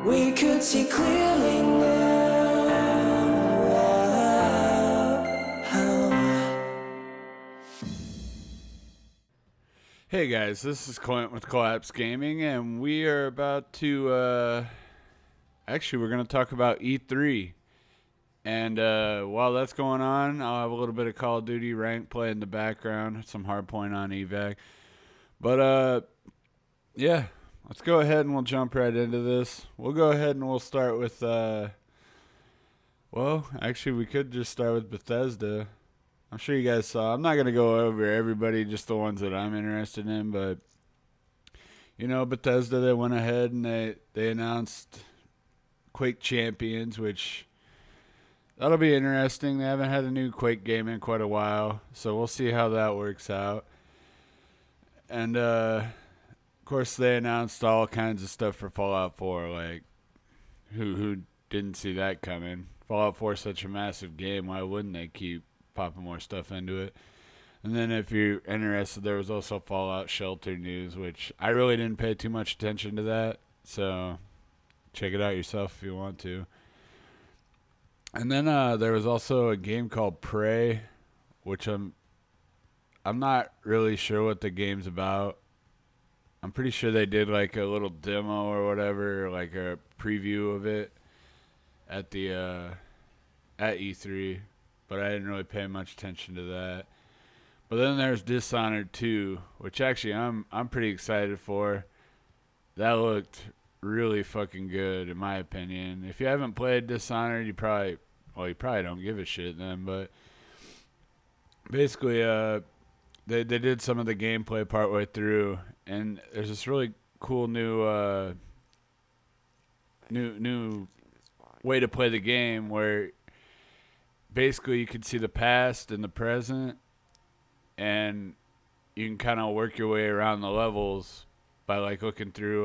We could see clearly now. Hey guys, this is Clint with Collapse Gaming, and we are about to, actually we're going to talk about E3. And while that's going on, I'll have a little bit of Call of Duty rank play in the background, some hardpoint on evac. But yeah, let's go ahead and we'll jump right into this. We'll go ahead and we'll start with, well, actually we could just start with Bethesda. I'm sure you guys saw. I'm not going to go over everybody, just the ones that I'm interested in, but you know, Bethesda, they went ahead and they announced Quake Champions, which that'll be interesting. They haven't had a new Quake game in quite a while, so we'll see how that works out. And of course, they announced all kinds of stuff for Fallout 4. Like, who didn't see that coming? Fallout 4 is such a massive game. Why wouldn't they keep popping more stuff into it? And then if you're interested, there was also Fallout Shelter news, which I really didn't pay too much attention to that. So check it out yourself if you want to. And then there was also a game called Prey, which I'm not really sure what the game's about. I'm pretty sure they did like a little demo or whatever, like a preview of it at the at E3, but I didn't really pay much attention to that. But then there's Dishonored 2, which actually I'm pretty excited for. That looked really fucking good in my opinion. If you haven't played Dishonored, you probably don't give a shit then, but basically they did some of the gameplay partway through, and there's this really cool new new way to play the game where basically you can see the past and the present, and you can kind of work your way around the levels by like looking through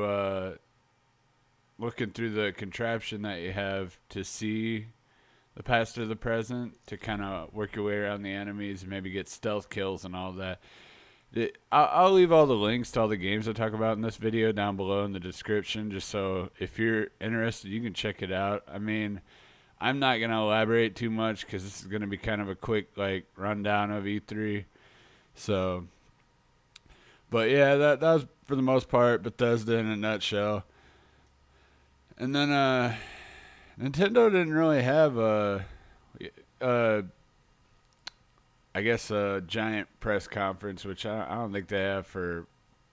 the contraption that you have to see the past or the present, to kind of work your way around the enemies and maybe get stealth kills and all that. I'll leave all the links to all the games I talk about in this video down below in the description, just so if you're interested, you can check it out. I mean, I'm not going to elaborate too much because this is going to be kind of a quick like rundown of E3. So, but yeah, that was for the most part Bethesda in a nutshell. And then Nintendo didn't really have I guess a giant press conference, which I don't think they have for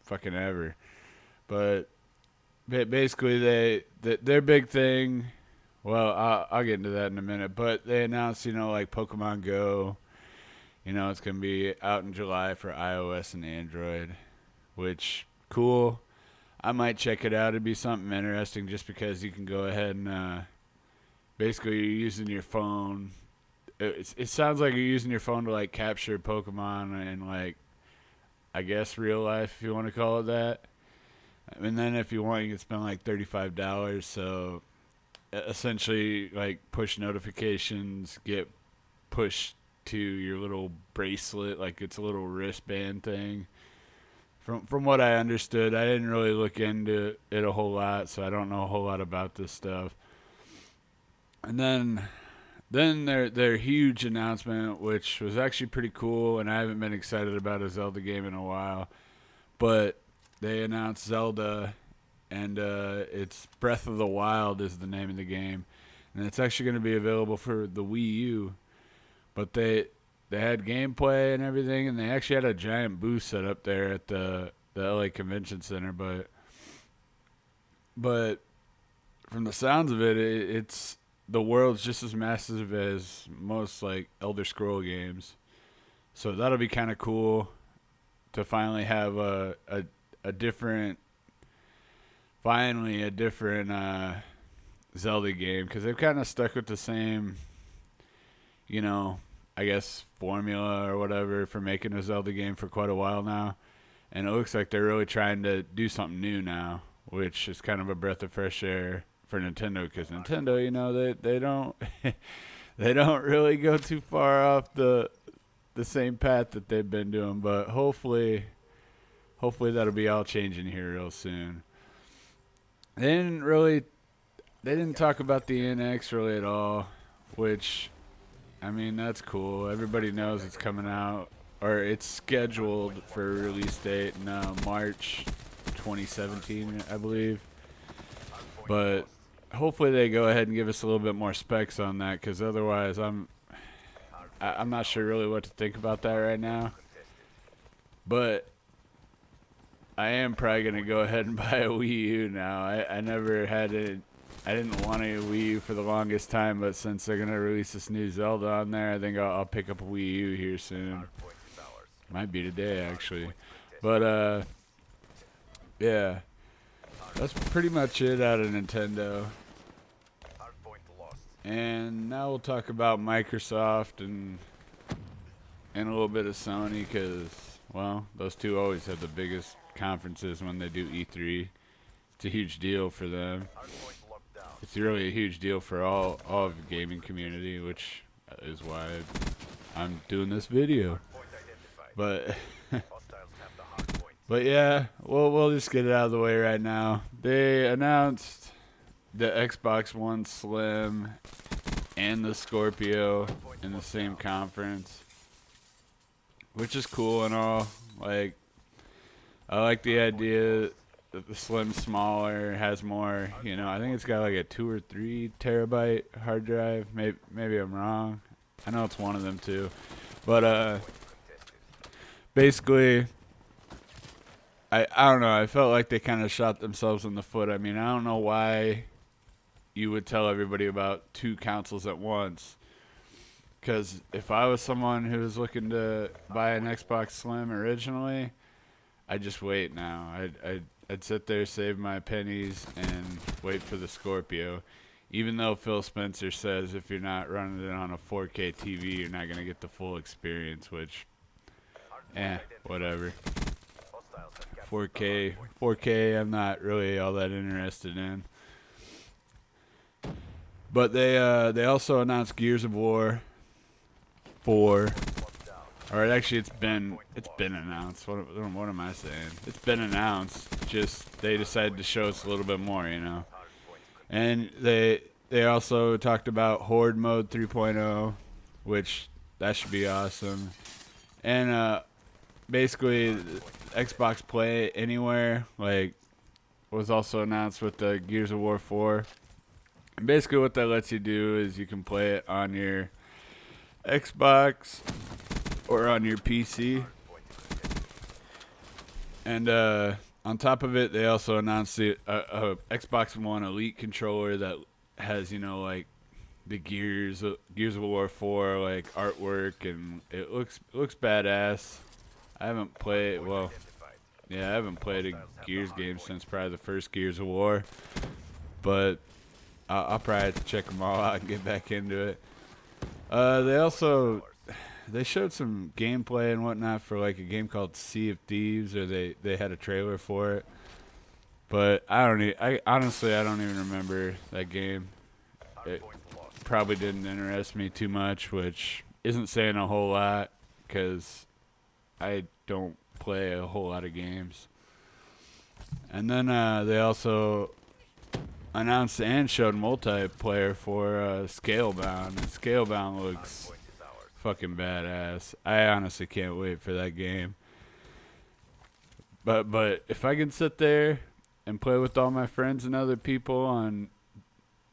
fucking ever. But basically, their big thing. Well, I'll get into that in a minute. But they announced, like Pokemon Go. It's gonna be out in July for iOS and Android, which cool. I might check it out. It'd be something interesting, just because you can go ahead and basically you're using your phone. It sounds like you're using your phone to like capture Pokemon in like, I guess, real life, if you want to call it that. And then if you want, you can spend like $35. So essentially, like, push notifications get pushed to your little bracelet, like it's a little wristband thing. From what I understood, I didn't really look into it a whole lot, so I don't know a whole lot about this stuff. And then their huge announcement, which was actually pretty cool, and I haven't been excited about a Zelda game in a while, but they announced Zelda, and it's Breath of the Wild is the name of the game, and it's actually going to be available for the Wii U. But they had gameplay and everything, and they actually had a giant booth set up there at the LA Convention Center. But from the sounds of it, it's the world's just as massive as most like Elder Scroll games. So that'll be kind of cool to finally have a different, Zelda game, because they've kind of stuck with the same, I guess, formula or whatever for making a Zelda game for quite a while now. And it looks like they're really trying to do something new now, which is kind of a breath of fresh air for Nintendo, because Nintendo, they don't they don't really go too far off the same path that they've been doing. But hopefully that'll be all changing here real soon. They didn't really they didn't talk about the NX really at all, which, I mean, that's cool. Everybody knows it's coming out, or it's scheduled for a release date in March 2017, I believe. But hopefully they go ahead and give us a little bit more specs on that, because otherwise I'm not sure really what to think about that right now. But I am probably going to go ahead and buy a Wii U now. I never had it. I didn't want a Wii U for the longest time, but since they're going to release this new Zelda on there, I think I'll pick up a Wii U here soon. Might be today, actually. But, yeah. That's pretty much it out of Nintendo. And now we'll talk about Microsoft and a little bit of Sony, because, well, those two always have the biggest conferences when they do E3. It's a huge deal for them. It's really a huge deal for all of the gaming community, which is why I'm doing this video. But but yeah, we'll just get it out of the way right now. They announced the Xbox One Slim and the Scorpio in the same conference, which is cool and all. Like, I like the idea that the Slim's smaller, has more, you know, I think it's got like a 2 or 3 terabyte hard drive. Maybe I'm wrong. I know it's one of them too. But basically, I don't know, I felt like they kind of shot themselves in the foot. I mean, I don't know why you would tell everybody about 2 consoles at once. Because if I was someone who was looking to buy an Xbox Slim originally, I'd just wait now. I'd sit there, save my pennies, and wait for the Scorpio. Even though Phil Spencer says if you're not running it on a 4K TV, you're not going to get the full experience, which, whatever. 4K, I'm not really all that interested in. But they also announced Gears of War 4. Or actually, it's been announced. What am I saying? It's been announced. Just they decided to show us a little bit more, you know. And they also talked about Horde Mode 3.0, which that should be awesome. And basically, Xbox Play Anywhere like was also announced with the Gears of War 4. And basically, what that lets you do is you can play it on your Xbox or on your PC. And on top of it, they also announced the Xbox One Elite controller that has, you know, like the Gears of War 4 like artwork, and it looks badass. I haven't played I haven't played a Gears game since probably the first Gears of War, but I'll probably have to check them all out and get back into it. They showed some gameplay and whatnot for like a game called Sea of Thieves, or they had a trailer for it. But I honestly don't even remember that game. It probably didn't interest me too much, which isn't saying a whole lot because I don't play a whole lot of games. And then they also announced and showed multiplayer for Scalebound, and Scalebound looks fucking badass. I honestly can't wait for that game. But if I can sit there and play with all my friends and other people on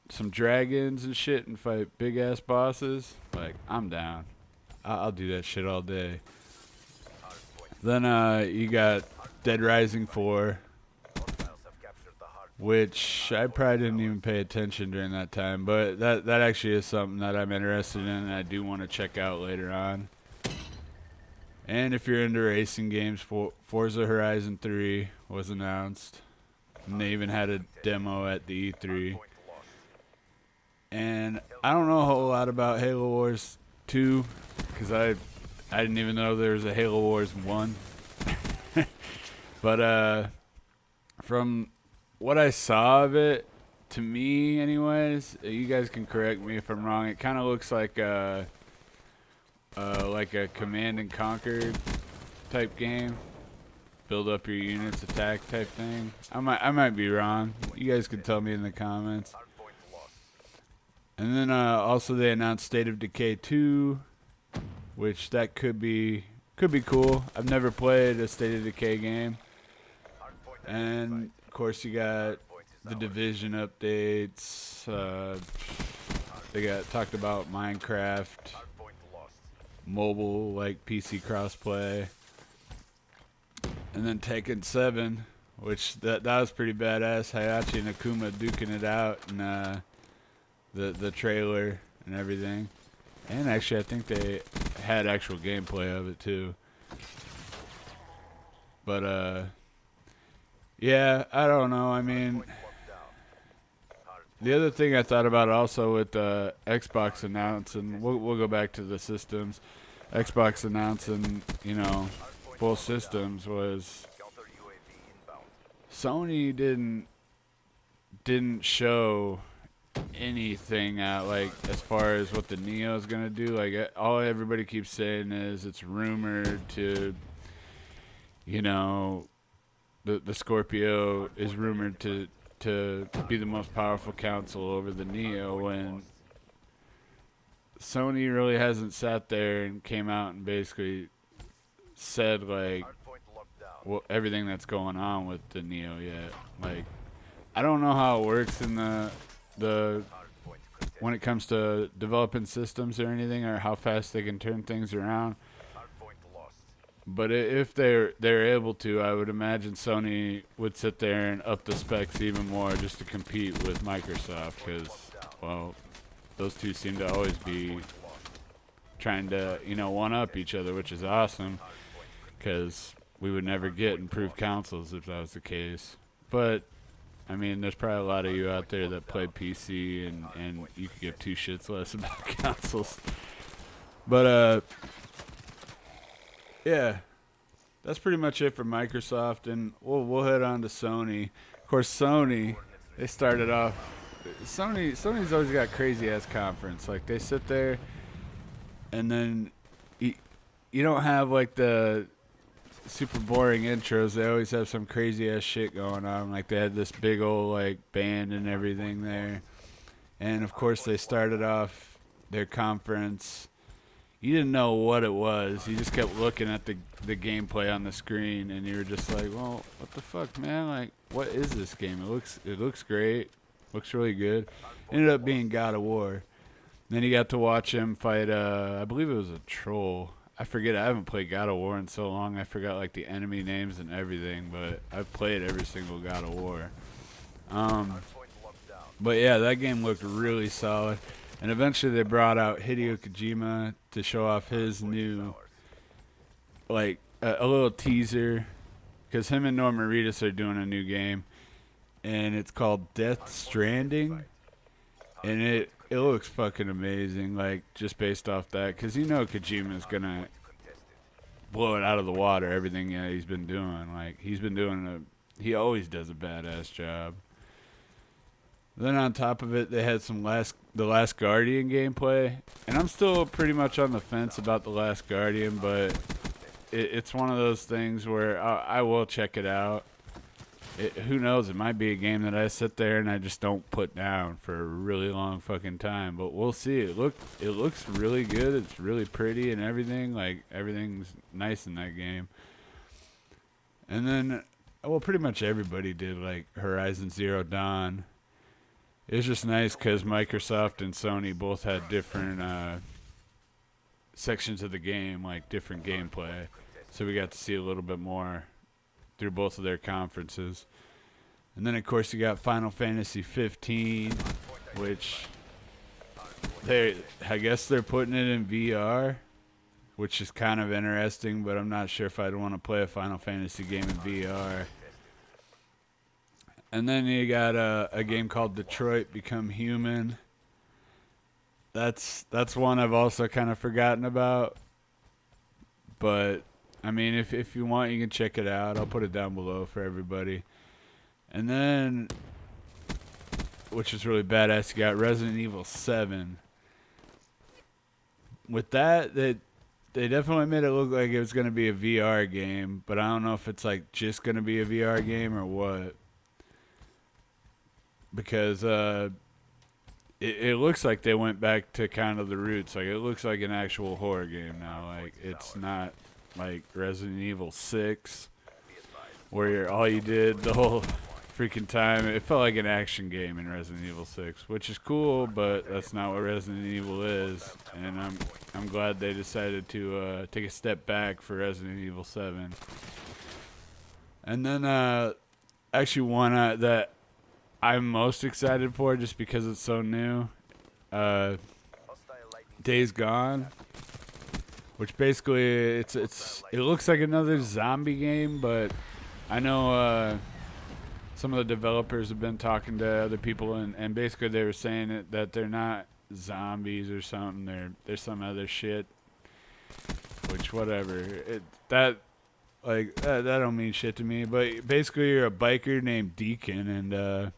some dragons and shit and fight big ass bosses, like, I'm down. I'll do that shit all day. Then you got Dead Rising 4, which I probably didn't even pay attention during that time, but that actually is something that I'm interested in and I do want to check out later on. And if you're into racing games, Forza Horizon 3 was announced, and they even had a demo at the E3. And I don't know a whole lot about Halo Wars 2, because I didn't even know there was a Halo Wars 1. But from what I saw of it, to me anyways, you guys can correct me if I'm wrong, it kind of looks like a Command and Conquer type game. Build up your units, attack type thing. I might be wrong. You guys can tell me in the comments. And then also they announced State of Decay 2, which that could be cool. I've never played a State of Decay game. And of course you got the Division updates. They got talked about Minecraft, mobile like PC crossplay, and then Tekken 7, which that was pretty badass. Hayachi and Akuma duking it out, and the trailer and everything. And actually, I think they had actual gameplay of it too. But yeah, I don't know. I mean, the other thing I thought about also with Xbox announcing, we'll go back to the systems. Xbox announcing, both systems was Sony didn't show anything out, like as far as what the Neo is gonna do. Like all everybody keeps saying is it's rumored to, the Scorpio is rumored to be the most powerful console over the Neo, and Sony really hasn't sat there and came out and basically said like everything that's going on with the Neo yet. Like I don't know how it works in the when it comes to developing systems or anything, or how fast they can turn things around. But if they're able to, I would imagine Sony would sit there and up the specs even more just to compete with Microsoft, because, well, those two seem to always be trying to, one up each other, which is awesome, because we would never get improved consoles if that was the case. But I mean, there's probably a lot of you out there that play PC, and you could give two shits less about consoles. But yeah, that's pretty much it for Microsoft, and we'll head on to Sony. Of course, Sony, they started off. Sony's always got crazy ass conference. Like they sit there, and then you don't have like the super boring intros. They always have some crazy ass shit going on. Like they had this big old like band and everything there, and of course they started off their conference. You didn't know what it was. You just kept looking at the gameplay on the screen, and you were just like, "Well, what the fuck, man? Like, what is this game? It looks great. Looks really good." Ended up being God of War. Then you got to watch him fight. I believe it was a troll. I forget. I haven't played God of War in so long. I forgot like the enemy names and everything. But I've played every single God of War. But yeah, that game looked really solid. And eventually they brought out Hideo Kojima to show off his new, like, a little teaser. Because him and Norman Reedus are doing a new game. And it's called Death Stranding. And it looks fucking amazing, like, just based off that. Because Kojima's going to blow it out of the water, everything he's been doing. Like, he always does a badass job. Then on top of it, they had the Last Guardian gameplay, and I'm still pretty much on the fence about the Last Guardian, but it's one of those things where I will check it out. Who knows? It might be a game that I sit there and I just don't put down for a really long fucking time, but we'll see. It looks really good. It's really pretty and everything. Like everything's nice in that game. And then, well, pretty much everybody did like Horizon Zero Dawn. It was just nice because Microsoft and Sony both had different sections of the game, like different gameplay. So we got to see a little bit more through both of their conferences. And then, of course, you got Final Fantasy 15, which I guess they're putting it in VR, which is kind of interesting, but I'm not sure if I'd want to play a Final Fantasy game in VR. And then you got a game called Detroit Become Human. That's one I've also kind of forgotten about. But, I mean, if you want, you can check it out. I'll put it down below for everybody. And then, which is really badass, you got Resident Evil 7. With that, they definitely made it look like it was going to be a VR game. But I don't know if it's like just going to be a VR game or what. Because it looks like they went back to kind of the roots. Like, it looks like an actual horror game now. Like, it's not like Resident Evil 6, where all you did the whole freaking time. It felt like an action game in Resident Evil 6, which is cool, but that's not what Resident Evil is. And I'm glad they decided to take a step back for Resident Evil 7. And then actually one that I'm most excited for, just because it's so new, Days Gone, which basically it looks like another zombie game, but I know some of the developers have been talking to other people, and basically they were saying that they're not zombies or something. They're some other shit, which whatever. That don't mean shit to me. But basically you're a biker named Deacon, and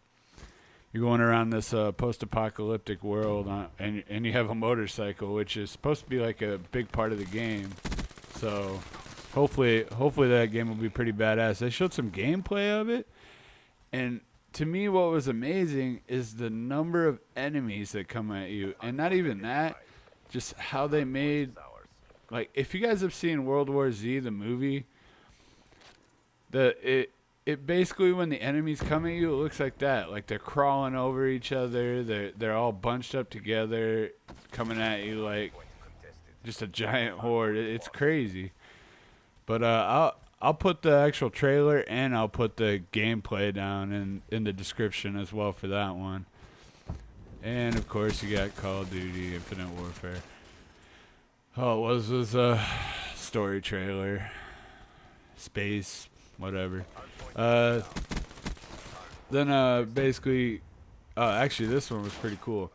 you're going around this post-apocalyptic world, and you have a motorcycle, which is supposed to be like a big part of the game. So hopefully that game will be pretty badass. They showed some gameplay of it, and to me what was amazing is the number of enemies that come at you, and not even that, just how they made, like, if you guys have seen World War Z, the movie, it basically, when the enemies come at you, it looks like that. Like, they're crawling over each other. They're all bunched up together, coming at you like just a giant horde. It's crazy. But I'll put the actual trailer and I'll put the gameplay down in the description as well for that one. And of course, you got Call of Duty Infinite Warfare. All it was a story trailer, space, whatever. Then basically, actually this one was pretty cool.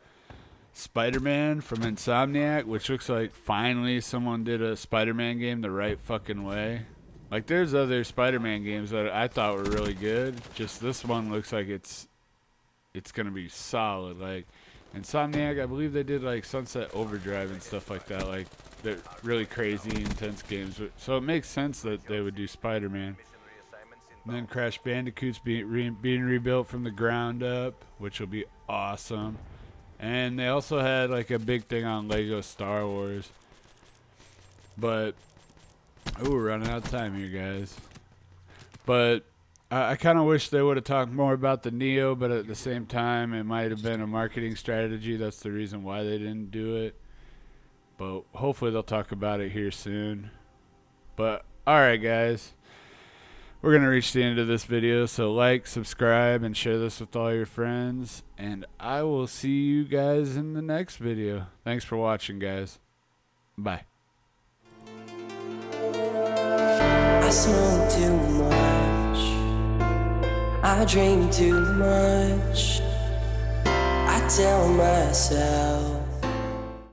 Spider-Man from Insomniac, which looks like finally someone did a Spider-Man game the right fucking way. Like, there's other Spider-Man games that I thought were really good. Just this one looks like it's gonna be solid. Like, Insomniac, I believe they did like Sunset Overdrive and stuff like that. Like, they're really crazy, intense games. So it makes sense that they would do Spider-Man. And then Crash Bandicoot's being rebuilt from the ground up, which will be awesome. And they also had like a big thing on Lego Star Wars. But, we're running out of time here, guys. But I kind of wish they would have talked more about the Neo, but at the same time, it might have been a marketing strategy. That's the reason why they didn't do it. But hopefully they'll talk about it here soon. But, alright, guys. We're going to reach the end of this video, so like, subscribe, and share this with all your friends. And I will see you guys in the next video. Thanks for watching, guys. Bye. I smoke too much, I drink too much, I tell myself